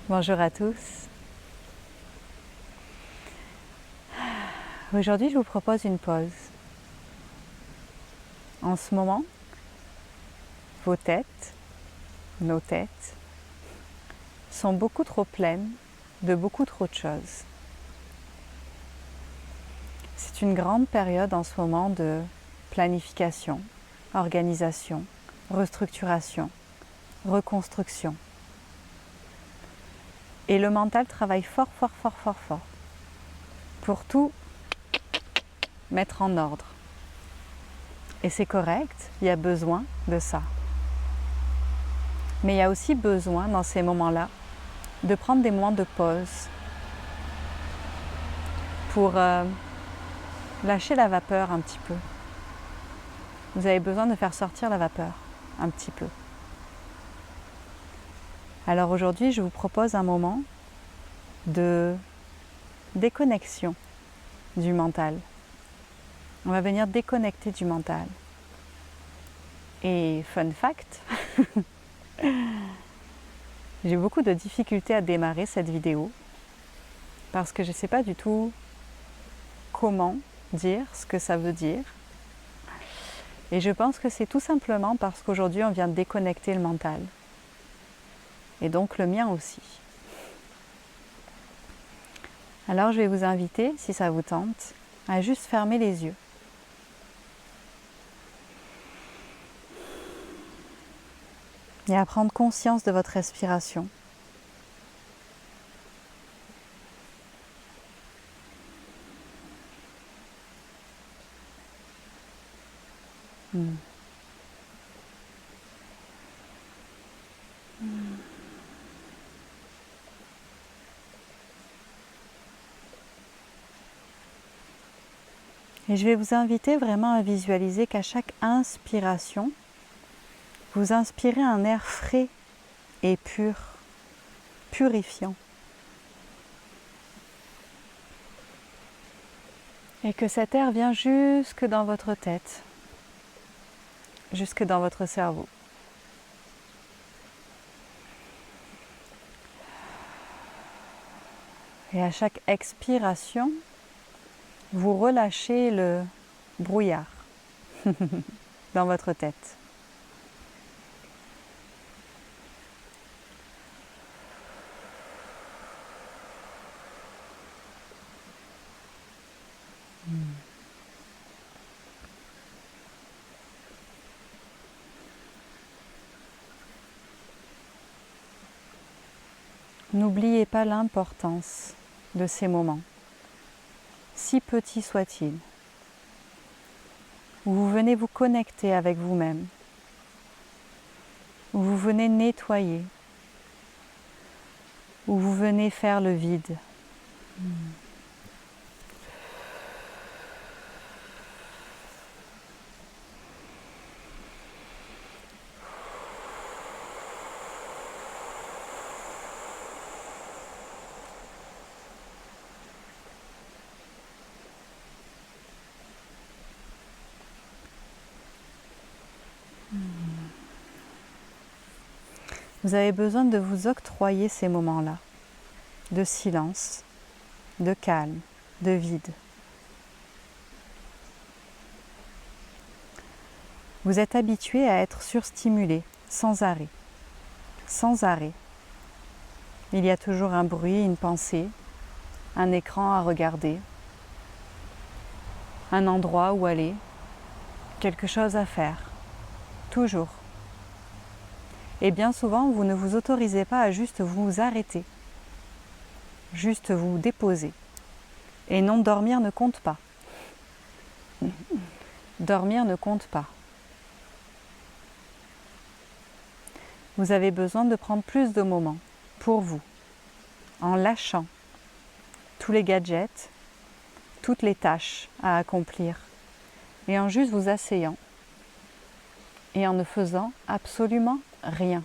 Bonjour à tous. Aujourd'hui, je vous propose une pause. En ce moment, vos têtes, nos têtes, sont beaucoup trop pleines de beaucoup trop de choses. C'est une grande période en ce moment de planification, organisation, restructuration, reconstruction. Et le mental travaille fort pour tout mettre en ordre. Et c'est correct, il y a besoin de ça. Mais il y a aussi besoin, dans ces moments-là, de prendre des moments de pause pour lâcher la vapeur un petit peu. Vous avez besoin de faire sortir la vapeur un petit peu. Alors aujourd'hui, je vous propose un moment de déconnexion du mental. On va venir déconnecter du mental. Et fun fact, j'ai beaucoup de difficultés à démarrer cette vidéo parce que je ne sais pas du tout comment dire ce que ça veut dire. Et je pense que c'est tout simplement parce qu'aujourd'hui on vient de déconnecter le mental. Et donc le mien aussi. Alors je vais vous inviter, si ça vous tente, à juste fermer les yeux. Et à prendre conscience de votre respiration. Et je vais vous inviter vraiment à visualiser qu'à chaque inspiration, vous inspirez un air frais et pur, purifiant. Et que cet air vient jusque dans votre tête, jusque dans votre cerveau. Et à chaque expiration, vous relâchez le brouillard dans votre tête. N'oubliez pas l'importance de ces moments, si petits soient-ils, où vous venez vous connecter avec vous-même, où vous venez nettoyer, où vous venez faire le vide. Vous avez besoin de vous octroyer ces moments-là, de silence, de calme, de vide. Vous êtes habitué à être surstimulé, sans arrêt, sans arrêt. Il y a toujours un bruit, une pensée, un écran à regarder, un endroit où aller, quelque chose à faire, toujours. Et bien souvent, vous ne vous autorisez pas à juste vous arrêter, juste vous déposer. Et non, dormir ne compte pas. Dormir ne compte pas. Vous avez besoin de prendre plus de moments pour vous, en lâchant tous les gadgets, toutes les tâches à accomplir, et en juste vous asseyant et en ne faisant absolument rien.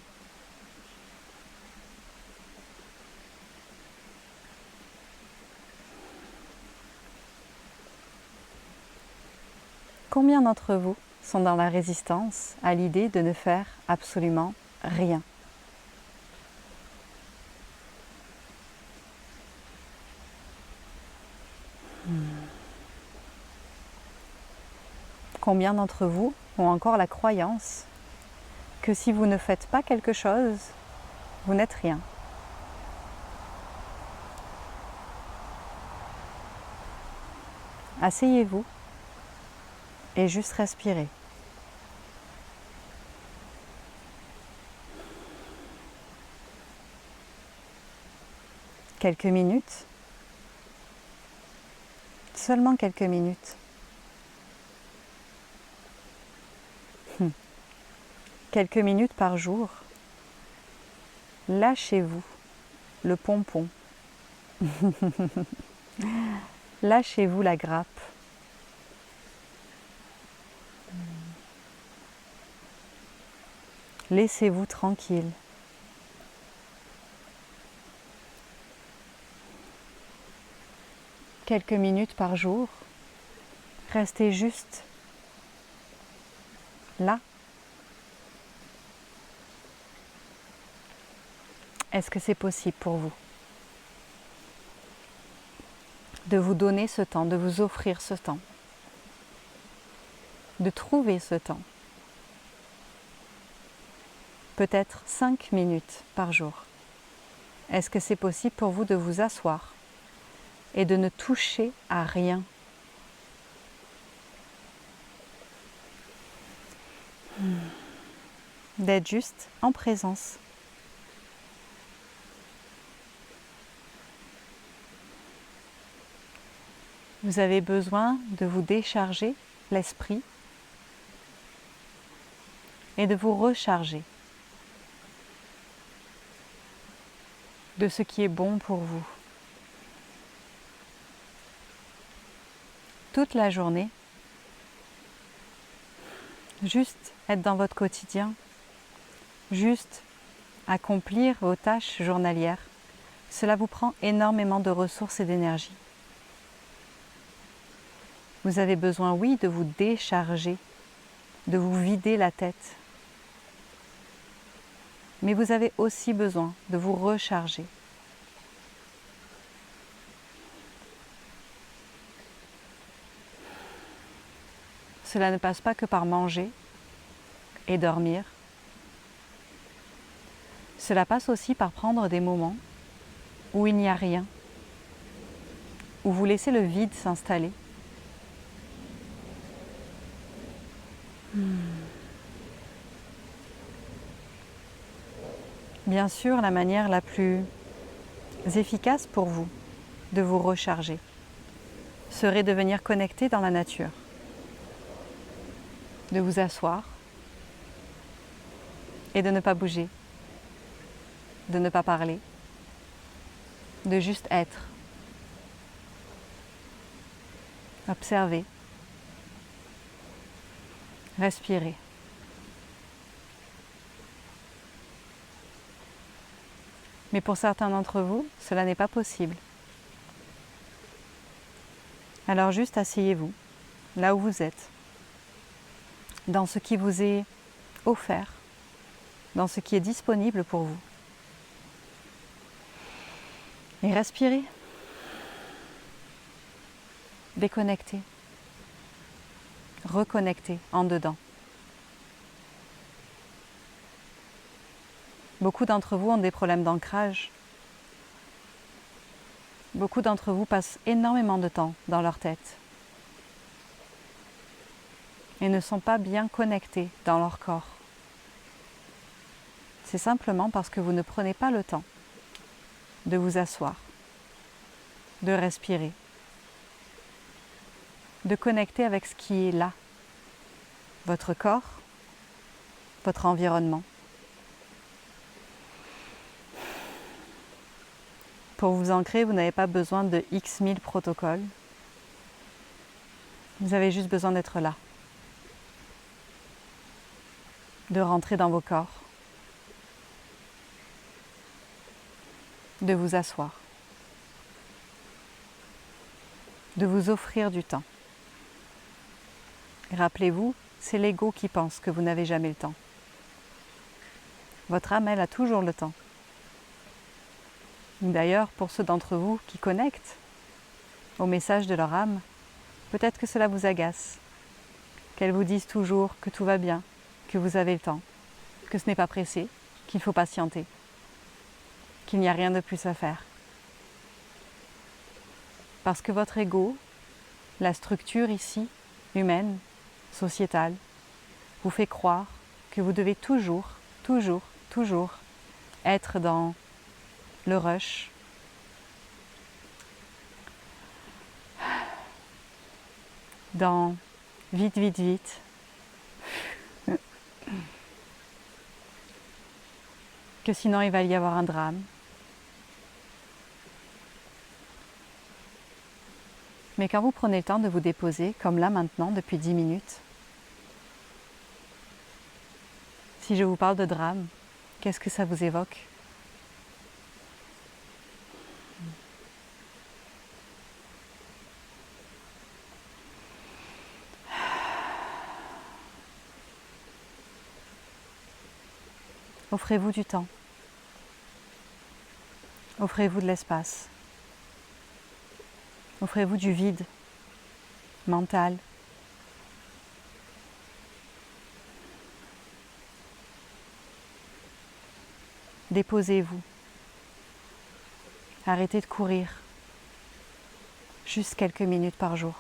Combien d'entre vous sont dans la résistance à l'idée de ne faire absolument rien? Combien d'entre vous ont encore la croyance que si vous ne faites pas quelque chose, vous n'êtes rien? Asseyez-vous et juste respirez. Quelques minutes, seulement quelques minutes. Quelques minutes par jour, lâchez-vous le pompon. Lâchez-vous la grappe. Laissez-vous tranquille. Quelques minutes par jour, restez juste là. Est-ce que c'est possible pour vous de vous donner ce temps, de vous offrir ce temps, de trouver ce temps? Peut-être 5 minutes par jour. Est-ce que c'est possible pour vous de vous asseoir et de ne toucher à rien? D'être juste en présence. Vous avez besoin de vous décharger l'esprit et de vous recharger de ce qui est bon pour vous. Toute la journée, juste être dans votre quotidien, juste accomplir vos tâches journalières, cela vous prend énormément de ressources et d'énergie. Vous avez besoin, oui, de vous décharger, de vous vider la tête. Mais vous avez aussi besoin de vous recharger. Cela ne passe pas que par manger et dormir. Cela passe aussi par prendre des moments où il n'y a rien, où vous laissez le vide s'installer. Bien sûr, la manière la plus efficace pour vous de vous recharger serait de venir connecter dans la nature, de vous asseoir et de ne pas bouger, de ne pas parler, de juste être, observer, respirer. Mais pour certains d'entre vous, cela n'est pas possible. Alors juste asseyez-vous, là où vous êtes, dans ce qui vous est offert, dans ce qui est disponible pour vous. Et respirez. Déconnectez. Reconnectez en dedans. Beaucoup d'entre vous ont des problèmes d'ancrage. Beaucoup d'entre vous passent énormément de temps dans leur tête et ne sont pas bien connectés dans leur corps. C'est simplement parce que vous ne prenez pas le temps de vous asseoir, de respirer, de connecter avec ce qui est là, votre corps, votre environnement. Pour vous ancrer, vous n'avez pas besoin de X mille protocoles. Vous avez juste besoin d'être là, de rentrer dans vos corps, de vous asseoir, de vous offrir du temps. Rappelez-vous, c'est l'ego qui pense que vous n'avez jamais le temps. Votre âme, elle, a toujours le temps. D'ailleurs, pour ceux d'entre vous qui connectent au message de leur âme, peut-être que cela vous agace. qu'elles vous disent toujours que tout va bien, que vous avez le temps, que ce n'est pas pressé, qu'il faut patienter, qu'il n'y a rien de plus à faire. Parce que votre ego, la structure ici, humaine, sociétale, vous fait croire que vous devez toujours être dans le rush, dans vite, que sinon il va y avoir un drame. Mais quand vous prenez le temps de vous déposer, comme là maintenant, depuis 10 minutes, si je vous parle de drame, qu'est-ce que ça vous évoque ? Offrez-vous du temps. Offrez-vous de l'espace. Offrez-vous du vide mental. Déposez-vous. Arrêtez de courir. Juste quelques minutes par jour.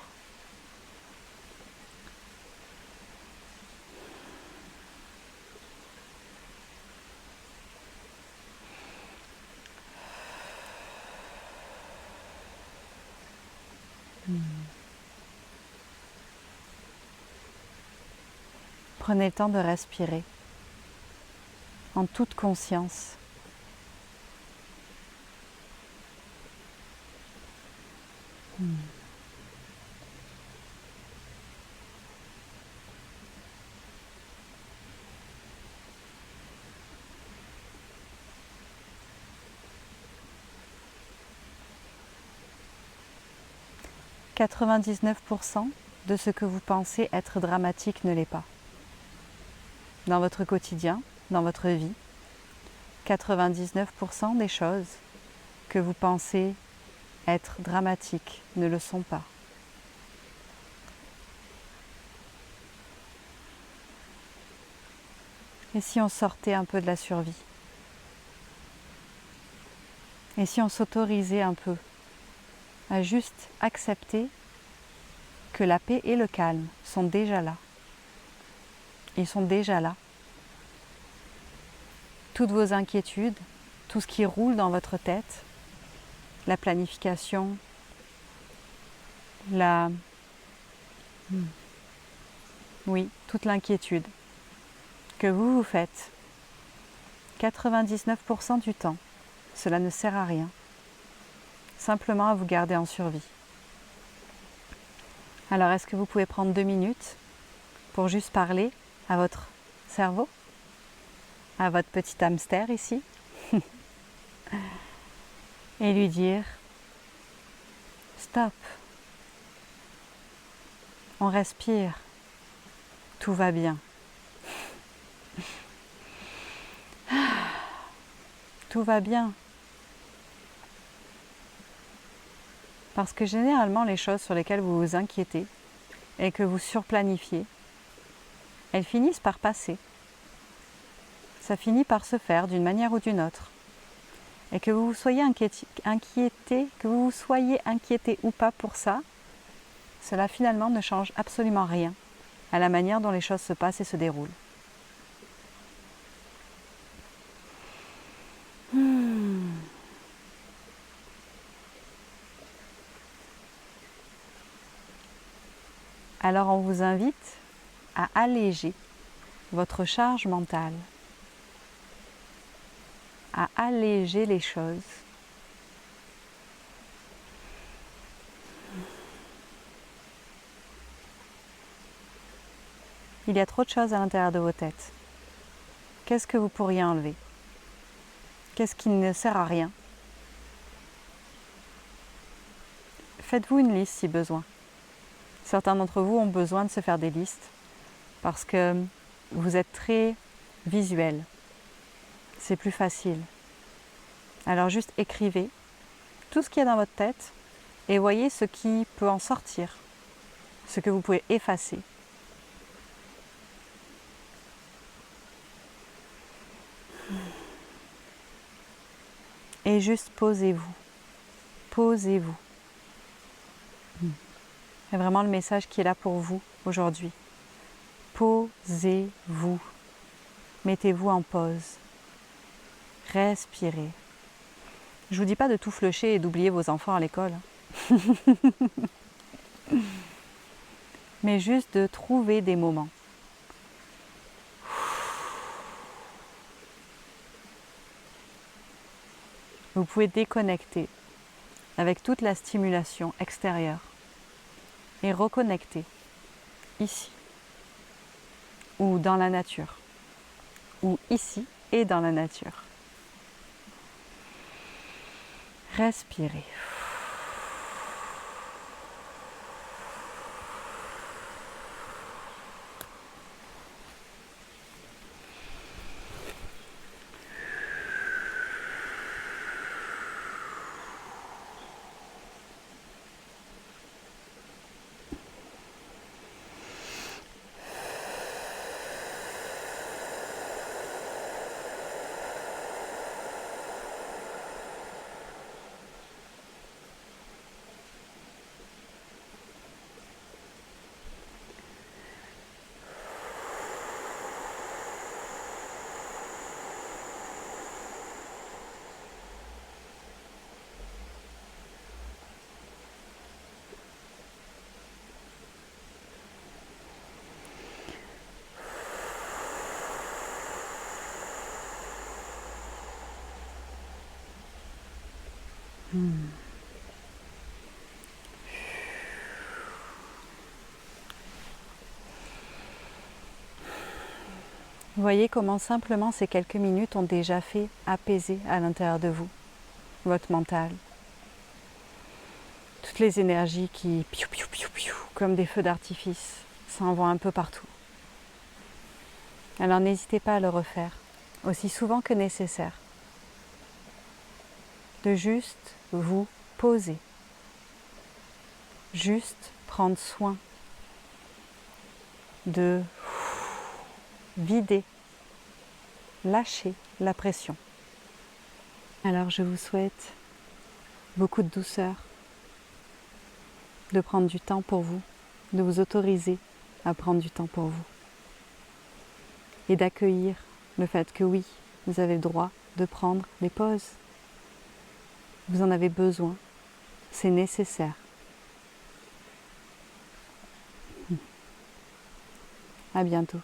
Prenez le temps de respirer en toute conscience. « 99% de ce que vous pensez être dramatique ne l'est pas. Dans votre quotidien, dans votre vie, 99% des choses que vous pensez être dramatiques ne le sont pas. Et si on sortait un peu de la survie? Et si on s'autorisait un peu à juste accepter que la paix et le calme sont déjà là. Ils sont déjà là. Toutes vos inquiétudes, tout ce qui roule dans votre tête, la planification, oui, toute l'inquiétude que vous vous faites, 99% du temps, cela ne sert à rien, simplement à vous garder en survie. Alors, est-ce que vous pouvez prendre 2 minutes pour juste parler à votre cerveau, à votre petit hamster ici, et lui dire « Stop, on respire, tout va bien. Tout va bien. » Parce que généralement, les choses sur lesquelles vous vous inquiétez et que vous surplanifiez, elles finissent par passer. Ça finit par se faire d'une manière ou d'une autre. Et que vous soyez inquiété ou pas pour ça, cela finalement ne change absolument rien à la manière dont les choses se passent et se déroulent. Alors on vous invite à alléger votre charge mentale, à alléger les choses. Il y a trop de choses à l'intérieur de vos têtes. Qu'est-ce que vous pourriez enlever? Qu'est-ce qui ne sert à rien? Faites-vous une liste si besoin. Certains d'entre vous ont besoin de se faire des listes parce que vous êtes très visuel. C'est plus facile. Alors juste écrivez tout ce qu'il y a dans votre tête et voyez ce qui peut en sortir, ce que vous pouvez effacer. Et juste posez-vous. Posez-vous. C'est vraiment le message qui est là pour vous aujourd'hui. Posez-vous. Mettez-vous en pause. Respirez. Je ne vous dis pas de tout flusher et d'oublier vos enfants à l'école. Mais juste de trouver des moments. Vous pouvez déconnecter avec toute la stimulation extérieure et reconnecter ici ou dans la nature ou ici et dans la nature. Respirez. Vous voyez comment simplement ces quelques minutes ont déjà fait apaiser à l'intérieur de vous, votre mental. Toutes les énergies qui, piou, piou, piou, piou, comme des feux d'artifice, s'en vont un peu partout. Alors n'hésitez pas à le refaire, aussi souvent que nécessaire. De juste vous poser. Juste prendre soin de vider, lâcher la pression. Alors je vous souhaite beaucoup de douceur, de prendre du temps pour vous, de vous autoriser à prendre du temps pour vous et d'accueillir le fait que oui, vous avez le droit de prendre des pauses. Vous en avez besoin, c'est nécessaire. À bientôt.